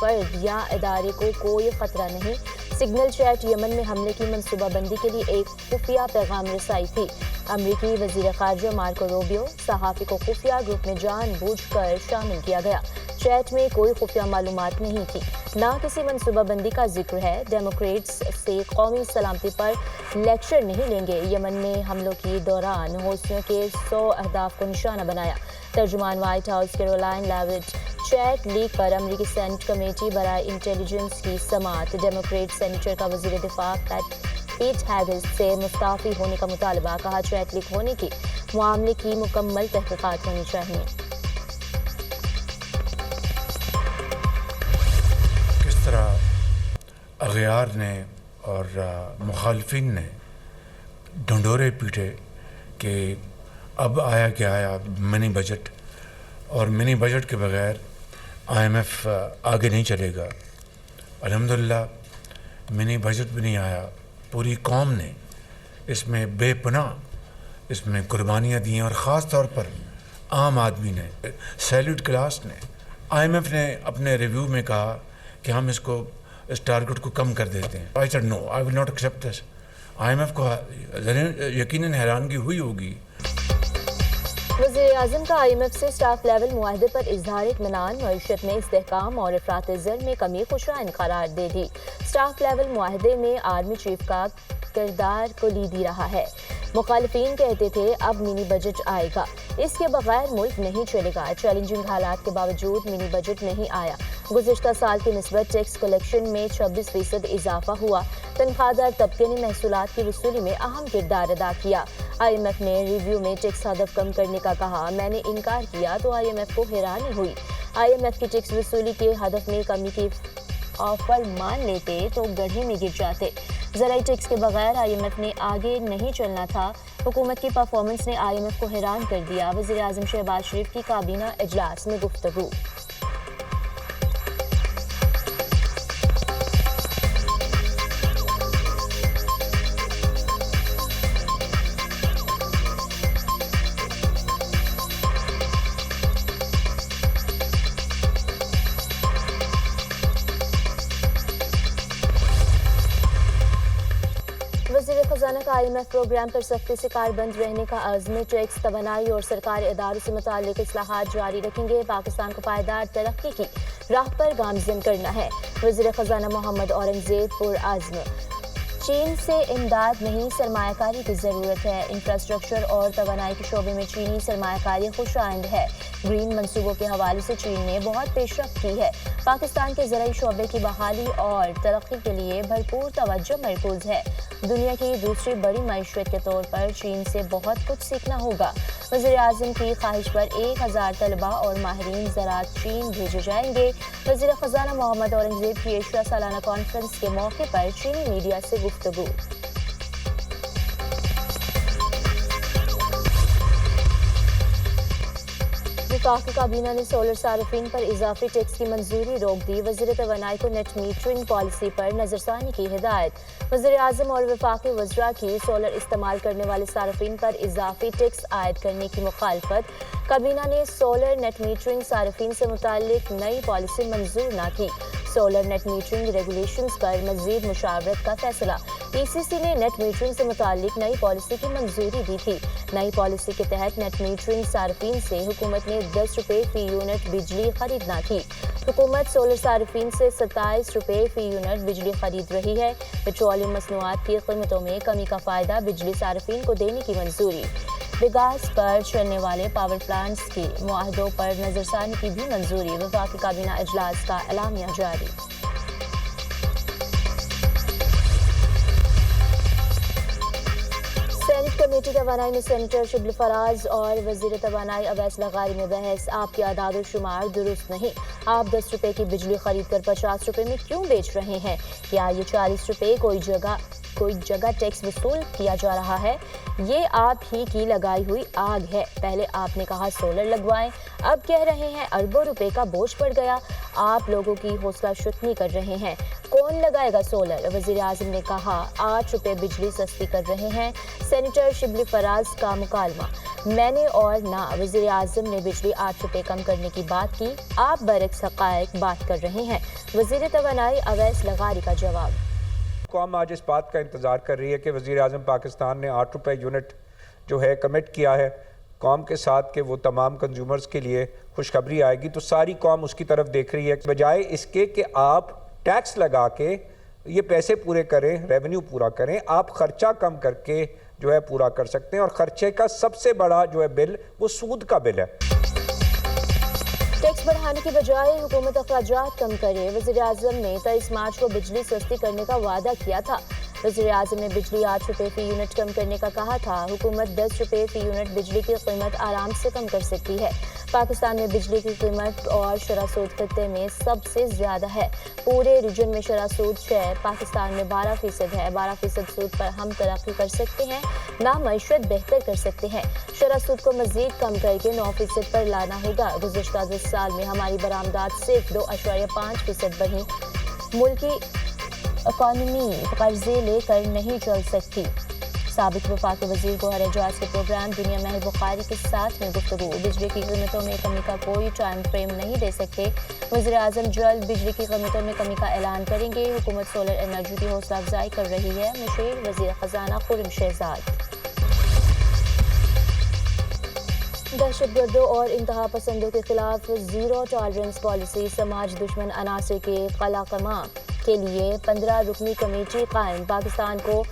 فرد یا ادارے کو کوئی خطرہ نہیں. سگنل چیٹ یمن میں حملے کی منصوبہ بندی کے لیے ایک خفیہ پیغام رسائی تھی. امریکی وزیر خارجہ مارکو روبیو: صحافی کو خفیہ گروپ میں جان بوجھ کر شامل کیا گیا. چیٹ میں کوئی خفیہ معلومات نہیں تھی، نہ کسی منصوبہ بندی کا ذکر ہے. ڈیموکریٹس سے قومی سلامتی پر لیکچر نہیں لیں گے. یمن میں حملوں کے دوران حوثیوں کے 100 اہداف کو نشانہ بنایا. ترجمان white house Caroline لیوٹ: chat leak پر امریکی سینٹ کمیٹی برائے انٹیلیجنس کی سماعت. ڈیموکریٹ سینیٹر کا وزیر دفاع پیٹ ہیگس سے مستعفی ہونے کا مطالبہ. کہا چیٹ لیک ہونے کی معاملے کی مکمل تحقیقات ہونی چاہیے. کس طرح اغیار نے اور مخالفین نے ڈھنڈورے پیٹے کہ اب آیا کیا آیا منی بجٹ، اور منی بجٹ کے بغیر IMF آگے نہیں چلے گا. الحمدللہ منی بجٹ بھی نہیں آیا. پوری قوم نے اس میں بے پناہ اس میں قربانیاں دی ہیں، اور خاص طور پر عام آدمی نے، سیلیوٹ کلاس نے. IMF نے اپنے ریویو میں کہا کہ ہم اس ٹارگٹ کو کم کر دیتے ہیں. I said no, I will not accept this. IMF کو یقیناً حیرانگی ہوئی ہوگی. وزیر اعظم کا IMF سے اسٹاف لیول معاہدے پر اظہار اطمینان. معیشت میں استحکام اور افراط زر میں کمی خوشائن قرار دے دی. اسٹاف لیول معاہدے میں آرمی چیف کا کردار کلیدی رہا ہے. مخالفین کہتے تھے اب منی بجٹ آئے گا، اس کے بغیر ملک نہیں چلے گا. چیلنجنگ حالات کے باوجود منی بجٹ نہیں آیا. گزشتہ سال کی نسبت ٹیکس کلیکشن میں 26% اضافہ ہوا. تنخواہ دار طبقے نے محصولات کی وصولی میں اہم کردار ادا کیا. IMF نے ریویو میں ٹیکس ہدف کم کرنے کا کہا. میں نے انکار کیا تو IMF کو حیرانی ہوئی. IMF کی ٹیکس وصولی کے ہدف میں کمی کی آفر مان لیتے تو گڑھے میں گر جاتے. زرعی ٹیکس کے بغیر IMF نے آگے نہیں چلنا تھا. حکومت کی پرفارمنس نے IMF کو حیران کر دیا. وزیر اعظم شہباز شریف کی کابینہ اجلاس میں گفتگو. وزیر خزانہ کا IMF پروگرام پر سختی سے کاربند رہنے کا عزم. ٹیکس، توانائی اور سرکاری اداروں سے متعلق اصلاحات جاری رکھیں گے. پاکستان کو پائیدار ترقی کی راہ پر گامزن کرنا ہے. وزیر خزانہ محمد اورنگزیب پرعزم. چین سے امداد نہیں، سرمایہ کاری کی ضرورت ہے. انفراسٹرکچر اور توانائی کے شعبے میں چینی سرمایہ کاری خوش آئند ہے. گرین منصوبوں کے حوالے سے چین نے بہت پیش رفت کی ہے. پاکستان کے زرعی شعبے کی بحالی اور ترقی کے لیے بھرپور توجہ مرکوز ہے. دنیا کی دوسری بڑی معیشت کے طور پر چین سے بہت کچھ سیکھنا ہوگا. وزیر اعظم کی خواہش پر 1000 طلباء اور ماہرین زراعت چین بھیجے جائیں گے. وزیر خزانہ محمد اورنگزیب کی ایشیا سالانہ کانفرنس کے موقع پر چینی میڈیا سے گفتگو. وفاقی کابینہ نے سولر صارفین پر اضافی ٹیکس کی منظوری روک دی. وزیر توانائی کو نیٹ میٹرنگ پالیسی پر نظر ثانی کی ہدایت. وزیر اعظم اور وفاقی وزراء کی سولر استعمال کرنے والے صارفین پر اضافی ٹیکس عائد کرنے کی مخالفت. کابینہ نے سولر نیٹ میٹرنگ صارفین سے متعلق نئی پالیسی منظور نہ کی. سولر نیٹ میٹرنگ ریگولیشنز پر مزید مشاورت کا فیصلہ. ECC نے نیٹ میٹرنگ سے متعلق نئی پالیسی کی منظوری دی تھی. نئی پالیسی کے تحت نیٹ میٹرنگ صارفین سے حکومت نے 10 روپے فی یونٹ بجلی خریدنا تھی. حکومت سولر صارفین سے 27 روپے فی یونٹ بجلی خرید رہی ہے. پیٹرولیم مصنوعات کی قیمتوں میں کمی کا فائدہ بجلی صارفین کو دینے کی منظوری. بگاس پر چلنے والے پاور پلانٹس کے معاہدوں پر نظر ثانی کی بھی منظوری. وفاقی کابینہ اجلاس کا اعلامیہ جاری. سینٹ کمیٹی توانائی میں سینیٹر شبلی فراز اور وزیر توانائی اویس لغاری میں بحث. آپ کے اعداد و شمار درست نہیں. آپ 10 روپے کی بجلی خرید کر 50 روپے میں کیوں بیچ رہے ہیں؟ کیا یہ 40 روپے کوئی جگہ ٹیکس وصول کیا جا رہا ہے؟ یہ آپ ہی کی لگائی ہوئی آگ ہے. پہلے آپ نے کہا سولر لگوائیں، اب کہہ رہے ہیں اربوں روپے کا بوجھ پڑ گیا. آپ لوگوں کی حوصلہ شکنی کر رہے ہیں. کون لگائے گا سولر؟ وزیر اعظم نے کہا 8 روپے بجلی سستی کر رہے ہیں. سینیٹر شبلی فراز کا مکالمہ. میں نے اور نہ وزیر اعظم نے بجلی 8 روپے کم کرنے کی بات کی، آپ برعکس حقائق بات کر رہے ہیں، وزیر توانائی اویس لغاری کا جواب۔ قوم آج اس بات کا انتظار کر رہی ہے کہ وزیر اعظم پاکستان نے 8 روپے یونٹ جو ہے کمٹ کیا ہے قوم کے ساتھ کہ وہ تمام کنزیومرز کے لیے خوشخبری آئے گی، تو ساری قوم اس کی طرف دیکھ رہی ہے، بجائے اس کے کہ آپ ٹیکس لگا کے یہ پیسے پورے کریں، ریونیو پورا کریں، آپ خرچہ کم کر کے جو ہے پورا کر سکتے ہیں، اور خرچے کا سب سے بڑا جو ہے بل وہ سود کا بل ہے۔ ٹیکس بڑھانے کی بجائے حکومت اخراجات کم کرے، وزیر اعظم نے 23 مارچ کو بجلی سستی کرنے کا وعدہ کیا تھا، وزیر اعظم نے بجلی 8 روپے فی یونٹ کم کرنے کا کہا تھا، حکومت 10 روپے فی یونٹ بجلی کی قیمت آرام سے کم کر سکتی ہے، پاکستان میں بجلی کی قیمت اور شرح سود خطے میں سب سے زیادہ ہے، پورے ریجن میں شرح سود 6، پاکستان میں 12% ہے، 12% سود پر ہم ترقی کر سکتے ہیں، نہ معیشت بہتر کر سکتے ہیں، شرح سود کو مزید کم کر کے 9% پر لانا ہوگا، گزشتہ 10 سال میں ہماری برآمدات صرف 2.5% بڑھی، ملکی اکانومی قرضے لے کر نہیں چل سکتی۔ سابق وفاقی وزیر گوہر اعجاز کے پروگرام دنیا محل بخاری کے ساتھ میں گفتگو، بجلی کی قیمتوں میں کمی کا کوئی ٹائم فریم نہیں دے سکتے، وزیر اعظم جلد بجلی کی قیمتوں میں کمی کا اعلان کریں گے، حکومت سولر انرجی کی حوصلہ افزائی کر رہی ہے، مشیر وزیر خزانہ خرم شہزاد۔ دہشت گردوں اور انتہا پسندوں کے خلاف زیرو ٹالرنس پالیسی، سماج دشمن عناصر کے قلاقمہ کے لیے 15 رکنی کمیٹی قائم، پاکستان کو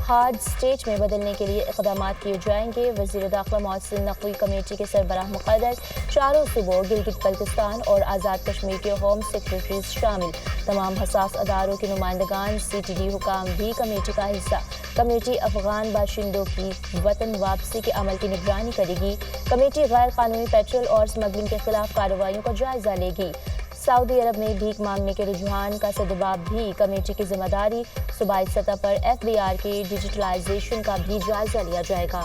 ہارڈ اسٹیٹ میں بدلنے کے لیے اقدامات کیے جائیں گے، وزیر داخلہ محسن نقوی کمیٹی کے سربراہ مقرر، چاروں صوبوں گلگت بلتستان اور آزاد کشمیر کے ہوم سیکرٹریز شامل، تمام حساس اداروں کے نمائندگان، CTD حکام بھی کمیٹی کا حصہ، کمیٹی افغان باشندوں کی وطن واپسی کے عمل کی نگرانی کرے گی، کمیٹی غیر قانونی پیٹرول اور اسمگلنگ کے خلاف کارروائیوں کا جائزہ لے گی، سعودی عرب میں بھیک مانگنے کے رجحان کا سدباب بھی کمیٹی کی ذمہ داری، صوبائی سطح پر FBR کی ڈیجیٹلائزیشن کا بھی جائزہ لیا جائے گا۔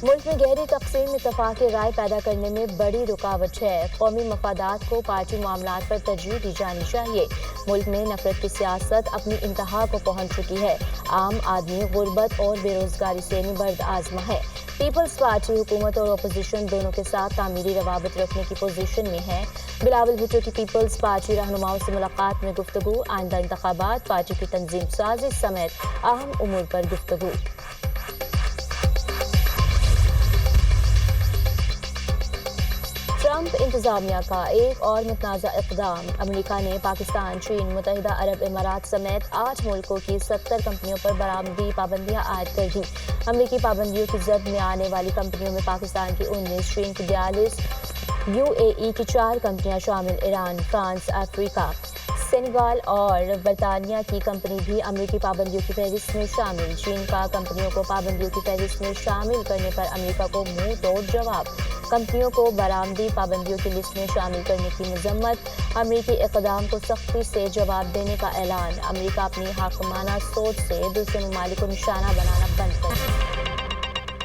ملک میں گہری تقسیم اتفاق رائے پیدا کرنے میں بڑی رکاوٹ ہے، قومی مفادات کو پارٹی معاملات پر ترجیح دی جانی چاہیے، ملک میں نفرت کی سیاست اپنی انتہا کو پہنچ چکی ہے، عام آدمی غربت اور بے روزگاری سے نبرد آزما ہے، پیپلز پارٹی حکومت اور اپوزیشن دونوں کے ساتھ تعمیری روابط رکھنے کی پوزیشن میں ہے، بلاول بھٹو کی پیپلز پارٹی رہنماؤں سے ملاقات میں گفتگو، آئندہ انتخابات، پارٹی کی تنظیم سازی سمیت اہم امور پر گفتگو۔ ٹرمپ انتظامیہ کا ایک اور متنازع اقدام، امریکہ نے پاکستان، چین، متحدہ عرب امارات سمیت 8 ملکوں کی 70 کمپنیوں پر برآمدی پابندیاں عائد کر دی، امریکی پابندیوں کی زد میں آنے والی کمپنیوں میں پاکستان کی 19، چین کی 42، UAE کی 4 کمپنیاں شامل، ایران، فرانس، افریقہ، سینیگال اور برطانیہ کی کمپنی بھی امریکی پابندیوں کی فہرست میں شامل، چین کا کمپنیوں کو پابندیوں کی فہرست میں شامل کرنے پر امریکہ کو منہ توڑ جواب، کمپنیوں کو برآمدی پابندیوں کی لسٹ میں شامل کرنے کی مذمت، امریکی اقدام کو سختی سے جواب دینے کا اعلان، امریکہ اپنی حاکمانہ سوچ سے دوسرے ممالک کو نشانہ بنانا بند کرے۔